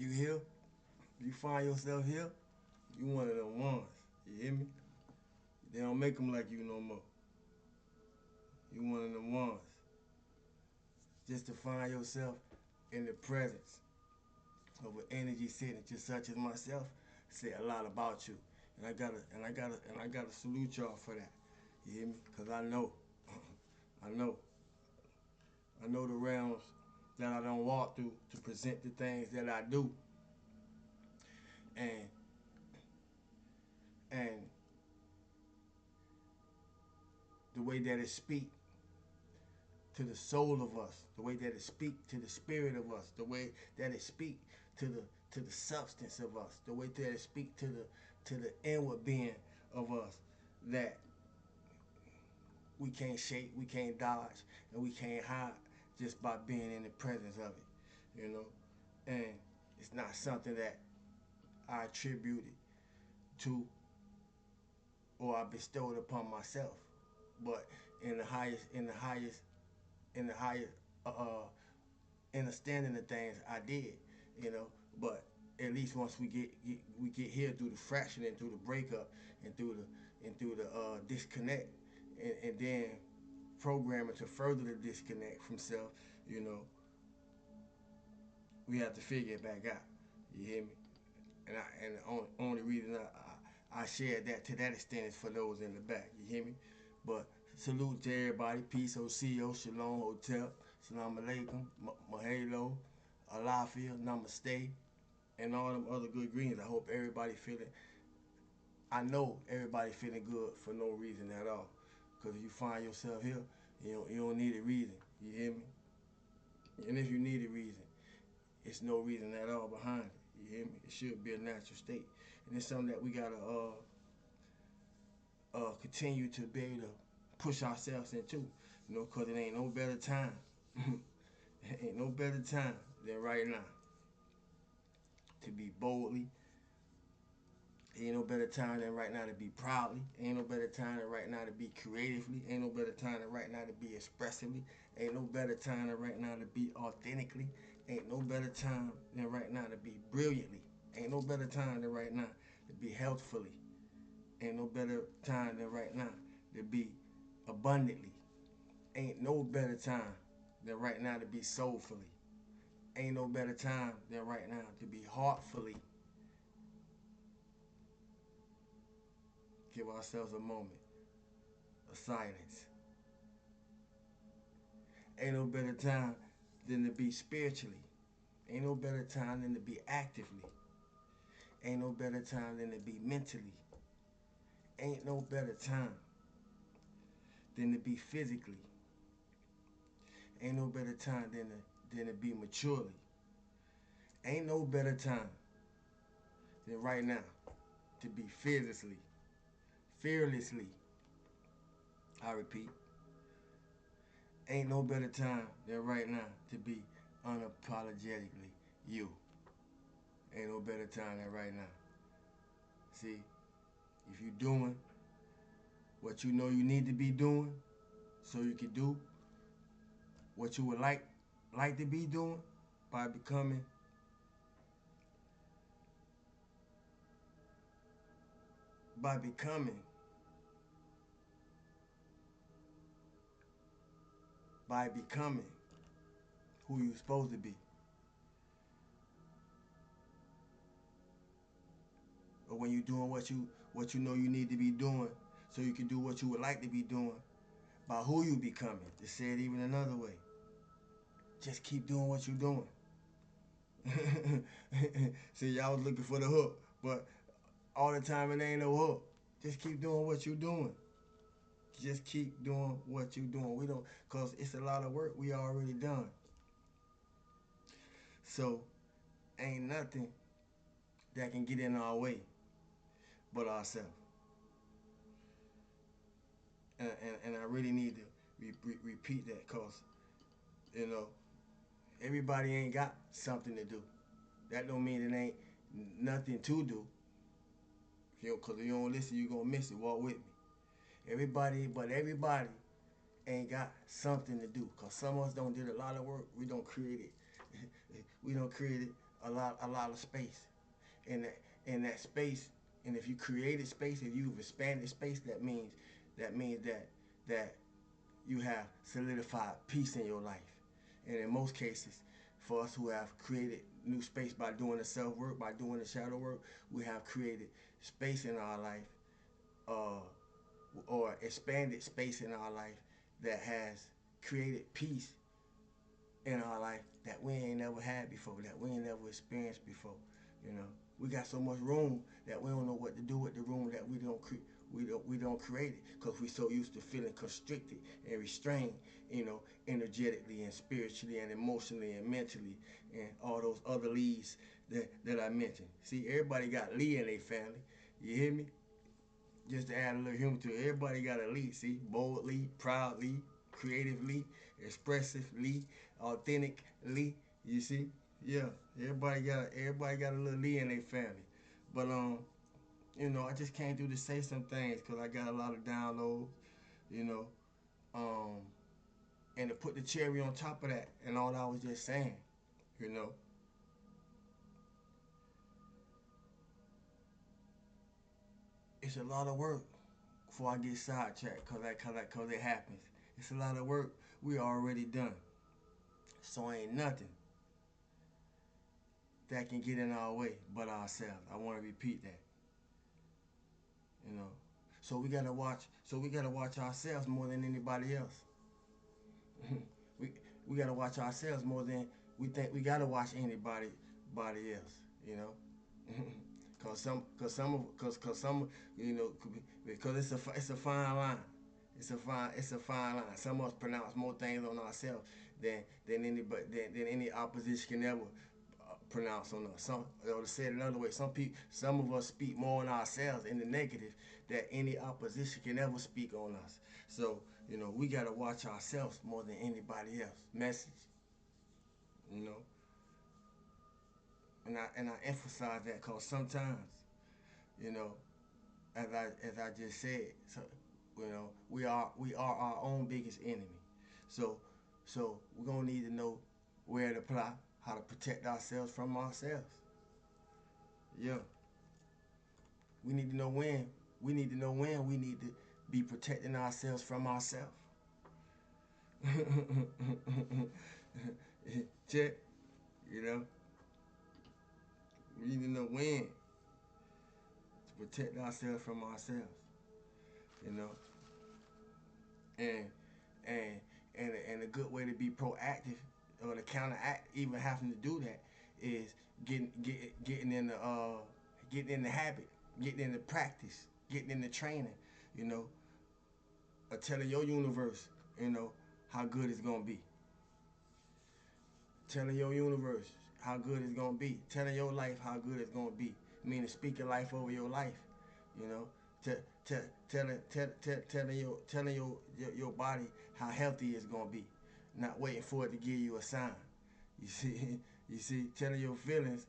If you here, if you find yourself here, you one of them ones. You hear me? They don't make them like you no more. You one of them ones. Just to find yourself in the presence of an energy signature such as myself say a lot about you. And I gotta salute y'all for that. You hear me? Cause I know, I know, I know the realms that I don't walk through to present the things that I do, and and the way that it speak to the soul of us, the way that it speak to the spirit of us, the way that it speak to the substance of us, the way that it speak to the inward being of us, that we can't shake, we can't dodge, and we can't hide just by being in the presence of it, you know. And it's not something that I attributed to or I bestowed upon myself, but in the highest, in the highest, in the highest understanding of things, I did, you know. But at least once we get here through the fraction and through the breakup and through the disconnect, and then programming to further the disconnect from self, you know, we have to figure it back out. You hear me? And the only reason I shared that to that extent is for those in the back. You hear me? But salute to everybody. Peace, OCO, Shalom Hotel, Salam Alaikum, Mahalo, Alafia, Namaste, and all them other good greens. I hope everybody feeling, I know everybody feeling good for no reason at all. Because if you find yourself here, you don't need a reason. You hear me? And if you need a reason, it's no reason at all behind it. You hear me? It should be a natural state. And it's something that we gotta continue to be able to push ourselves into, you know, because it ain't no better time. Ain't no better time than right now to be boldly. Ain't no better time than right now to be proudly. Ain't no better time than right now to be creatively. Ain't no better time than right now to be expressively. Ain't no better time than right now to be authentically. Ain't no better time than right now to be brilliantly. Ain't no better time than right now to be healthfully. Ain't no better time than right now to be abundantly. Ain't no better time than right now to be soulfully. Ain't no better time than right now to be heartfully. Give ourselves a moment of silence. Ain't no better time than to be spiritually. Ain't no better time than to be actively. Ain't no better time than to be mentally. Ain't no better time than to be physically. Ain't no better time than to be maturely. Ain't no better time than right now to be fearlessly. Fearlessly. I repeat. Ain't no better time than right now to be unapologetically you. Ain't no better time than right now. See, if you doing what you know you need to be doing so you can do what you would like to be doing by becoming by becoming by becoming who you're supposed to be. Or when you're doing what you know you need to be doing so you can do what you would like to be doing by who you becoming. To say it even another way. Just keep doing what you're doing. See, y'all was looking for the hook, but all the time it ain't no hook. Just keep doing what you're doing. Just keep doing what you're doing. We don't, cause it's a lot of work we already done. So ain't nothing that can get in our way but ourselves. And I really need to repeat that, cause you know everybody ain't got something to do. That don't mean it ain't nothing to do. You know, cause if you don't listen, you gonna miss it. Walk with me. Everybody ain't got something to do. Cause some of us don't did a lot of work. We don't create it. We don't create it a lot of space. In that space, and if you created space, if you've expanded space, that means that you have solidified peace in your life. And in most cases, for us who have created new space by doing the self work, by doing the shadow work, we have created space in our life, uh, or expanded space in our life that has created peace in our life that we ain't never had before, that we ain't never experienced before. You know, we got so much room that we don't know what to do with the room that we don't create it because we so used to feeling constricted and restrained, energetically and spiritually and emotionally and mentally and all those other leads that I mentioned. See, everybody got Lee in their family. You hear me? Just to add a little humor to it, everybody got a Lee. See, boldly, proudly, creatively, expressively, authentically. You see? Yeah, everybody got a little Lee in their family. But I just came through to say some things because I got a lot of downloads, you know, um, and to put the cherry on top of that, and all I was just saying, you know, it's a lot of work before I get sidetracked, cause it happens. It's a lot of work we already done, so ain't nothing that can get in our way but ourselves. I want to repeat that, you know. So we gotta watch. So we gotta watch ourselves more than anybody else. we we gotta watch ourselves more than we think we gotta watch anybody else. You know, cause some, because it's a fine line. It's a fine line. Some of us pronounce more things on ourselves than any opposition can ever pronounce on us. Or to say it another way, some of us speak more on ourselves in the negative that any opposition can ever speak on us. So we gotta watch ourselves more than anybody else. Message, you know, and I emphasize that because sometimes, you know, as I just said, so, we are our own biggest enemy. So we're gonna need to know where to apply, how to protect ourselves from ourselves. Yeah, we need to know when. We need to know when we need to be protecting ourselves from ourselves. Check. You know, we need to know when to protect ourselves from ourselves. You know, and and and a good way to be proactive or to counteract even having to do that is getting in the habit, getting in the practice, getting in the training. You know, telling your universe, how good it's gonna be. Telling your universe how good it's gonna be. Telling your life how good it's gonna be. Meaning speaking life over your life. You know, T- telling your body how healthy it's gonna be. Not waiting for it to give you a sign. You see, telling your feelings,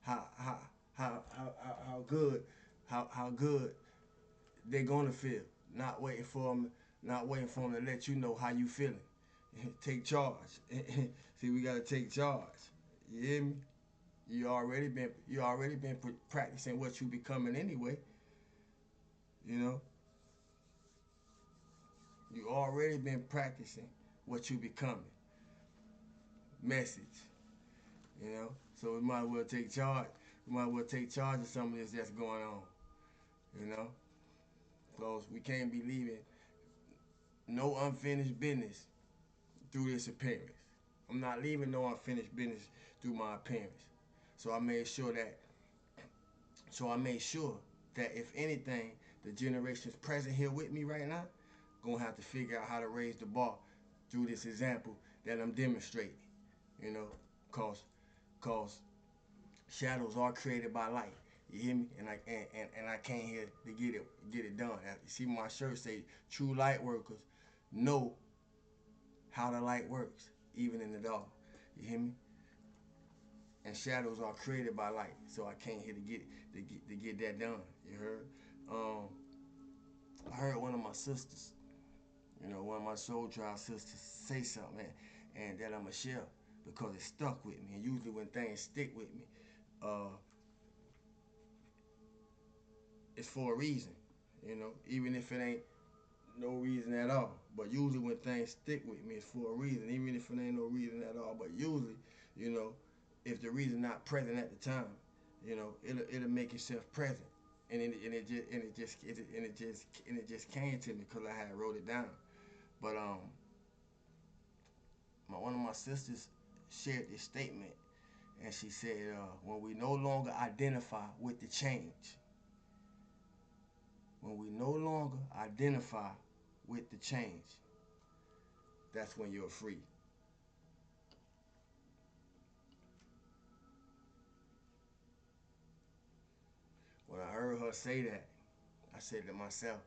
how good, how good they're gonna feel. Not waiting for them, to let you know how you feeling. Take charge. See, we gotta take charge. You hear me? You already been practicing what you becoming anyway. You know, you already been practicing what you becoming. Message. So we might as well take charge. We might as well take charge of some of this that's going on. You know, because we can't be leaving no unfinished business through this appearance. I'm not leaving no unfinished business through my appearance. So I made sure that if anything, the generations present here with me right now gonna have to figure out how to raise the bar through this example that I'm demonstrating. You know, cause cause shadows are created by light. You hear me? And I came here to get it done. You see my shirt say true light workers know how the light works, even in the dark. You hear me? And shadows are created by light. So I came here to get that done. You heard? I heard one of my sisters, one of my soul tribe sisters say something, and that I'ma share. because it stuck with me. And usually when things stick with me, uh, it's for a reason, you know, even if it ain't no reason at all. But usually when things stick with me, it's for a reason, even if it ain't no reason at all. But usually, you know, if the reason not present at the time, you know, it'll make itself present. And it just came to me because I had wrote it down. But one of my sisters shared this statement, and she said, when we no longer identify with the change, when we no longer identify with the change, that's when you're free. When I heard her say that, I said to myself,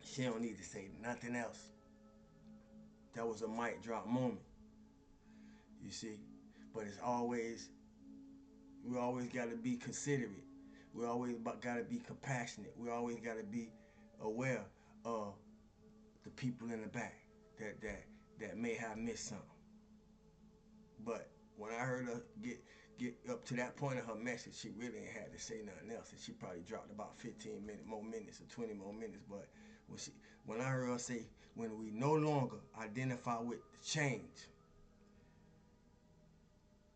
she don't need to say nothing else. That was a mic drop moment, you see. But we always got to be considerate. We always got to be compassionate. We always got to be aware of the people in the back that may have missed something. But when I heard her get up to that point of her message, she really ain't had to say nothing else, and she probably dropped about 15 more minutes or 20 more minutes. But when I heard her say, when we no longer identify with the change,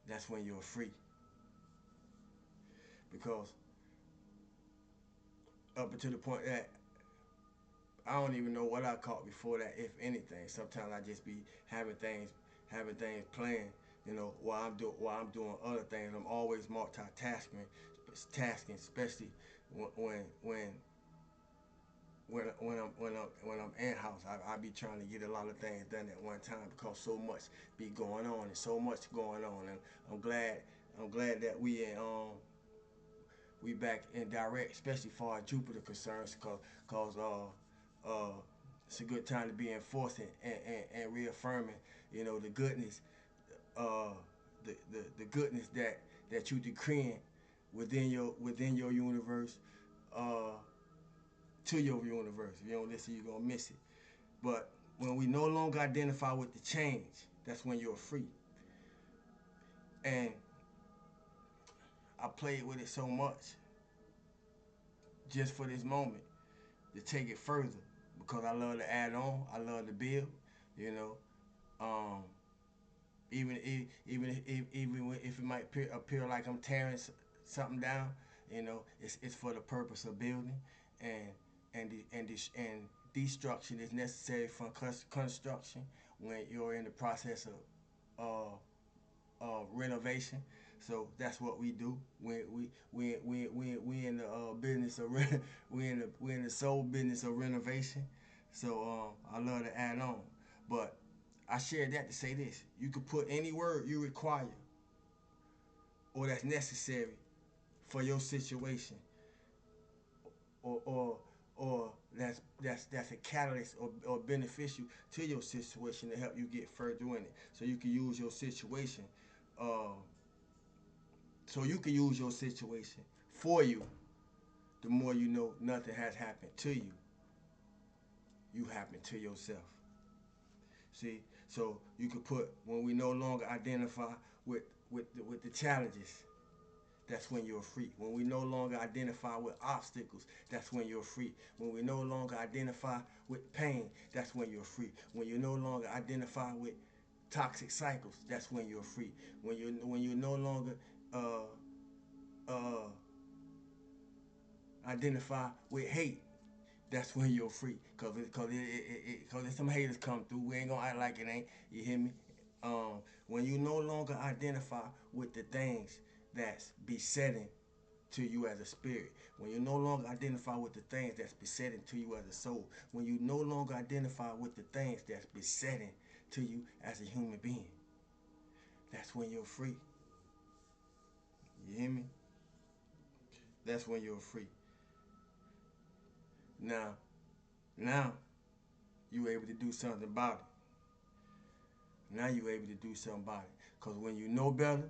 that's when you're free. Because up until the point that I don't even know what I caught before that, if anything. Sometimes I just be having things playing, you know, while I'm doing other things. I'm always multitasking, especially when I'm in house. I be trying to get a lot of things done at one time because so much be going on and so much going on. And I'm glad that we back in direct, especially for our Jupiter concerns, cause it's a good time to be enforcing and reaffirming, you know, the goodness, uh, the goodness that you decreeing within your universe, uh, to your universe. If you don't listen, you're gonna miss it. But when we no longer identify with the change, that's when you're free. And I played with it so much just for this moment to take it further because I love to add on. I love to build. You know, um, even if it might appear like I'm tearing something down, you know, it's for the purpose of building, and and destruction is necessary for construction when you're in the process of renovation. So that's what we do. We in the business of we in the soul business of renovation. So I love to add on, but I shared that to say this: you could put any word you require or that's necessary for your situation, or or or that's a catalyst or beneficial to your situation to help you get further in it. So you can use your situation. Uh, so you can use your situation for you. The more you know, nothing has happened to you. You happen to yourself. See, so you could put when we no longer identify with the challenges, that's when you're free. When we no longer identify with obstacles, that's when you're free. When we no longer identify with pain, that's when you're free. When you no longer identify with toxic cycles, that's when you're free. When you no longer uh, uh, identify with hate, that's when you're free. Cause if some haters come through, we ain't gonna act like it ain't. You hear me? When you no longer identify with the things that's besetting to you as a spirit, when you no longer identify with the things that's besetting to you as a soul, when you no longer identify with the things that's besetting to you as a human being, that's when you're free. You hear me? That's when you're free. Now, now you able to do something about it. Now you able to do something about it. Cause when you know better,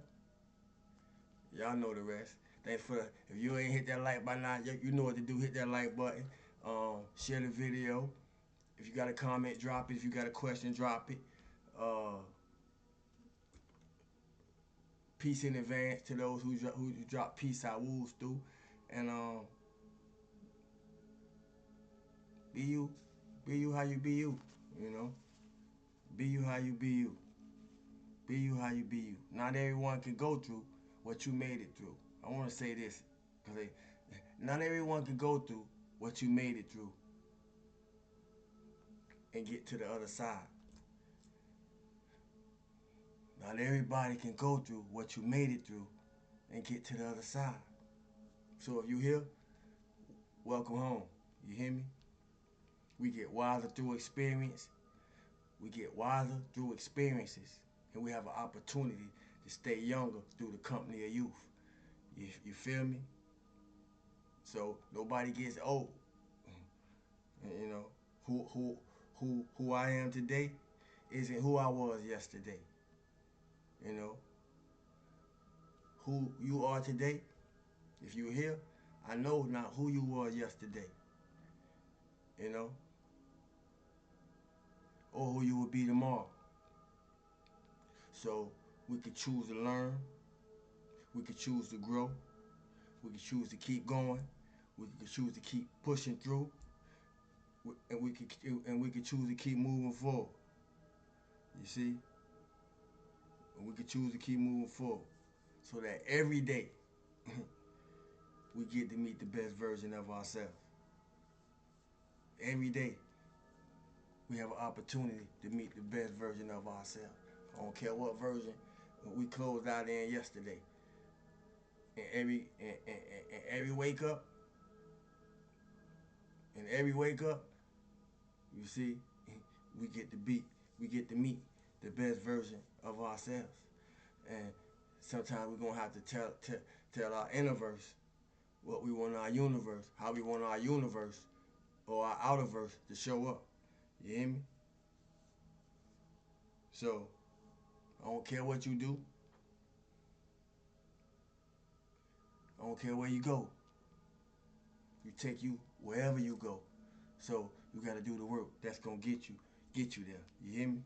y'all know the rest. Thanks for if you ain't hit that like by now, you know what to do. Hit that like button. Share the video. If you got a comment, drop it. If you got a question, drop it. Uh, peace in advance to those who drop peace out wolves through, and be you, be you how you be you. You know, be you how you be you. Be you how you be you. Not everyone can go through what you made it through. I want to say this because not everyone can go through what you made it through and get to the other side. Not everybody can go through what you made it through and get to the other side. So if you here, welcome home. You hear me? We get wiser through experience. We get wiser through experiences. And we have an opportunity to stay younger through the company of youth. You feel me? So nobody gets old. You know, who I am today isn't who I was yesterday. You know, who you are today, if you're here, I know not who you were yesterday. You know, or who you will be tomorrow. So we could choose to learn. We could choose to grow. We could choose to keep going. We could choose to keep pushing through. And we could choose to keep moving forward. You see, and we could choose to keep moving forward, so that every day we get to meet the best version of ourselves. Every day we have an opportunity to meet the best version of ourselves. I don't care what version we closed out in yesterday. And every wake up, and every wake up, you see, we get to meet the best version of ourselves. And sometimes we're gonna have to tell our inner verse what we want our universe, how we want our universe or our outer verse to show up. You hear me? So I don't care what you do. I don't care where you go. You take you wherever you go. So you gotta do the work that's gonna get you there. You hear me?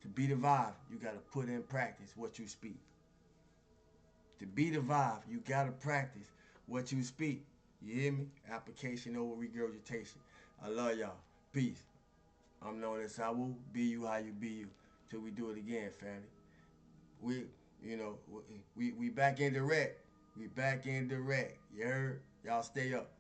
To be the vibe, you gotta put in practice what you speak. To be the vibe, you gotta practice what you speak. You hear me? Application over regurgitation. I love y'all. Peace. I'm known as Sawu. Be you how you be you. Till we do it again, family. We, you know, we back in direct. We back in direct. You heard? Y'all stay up.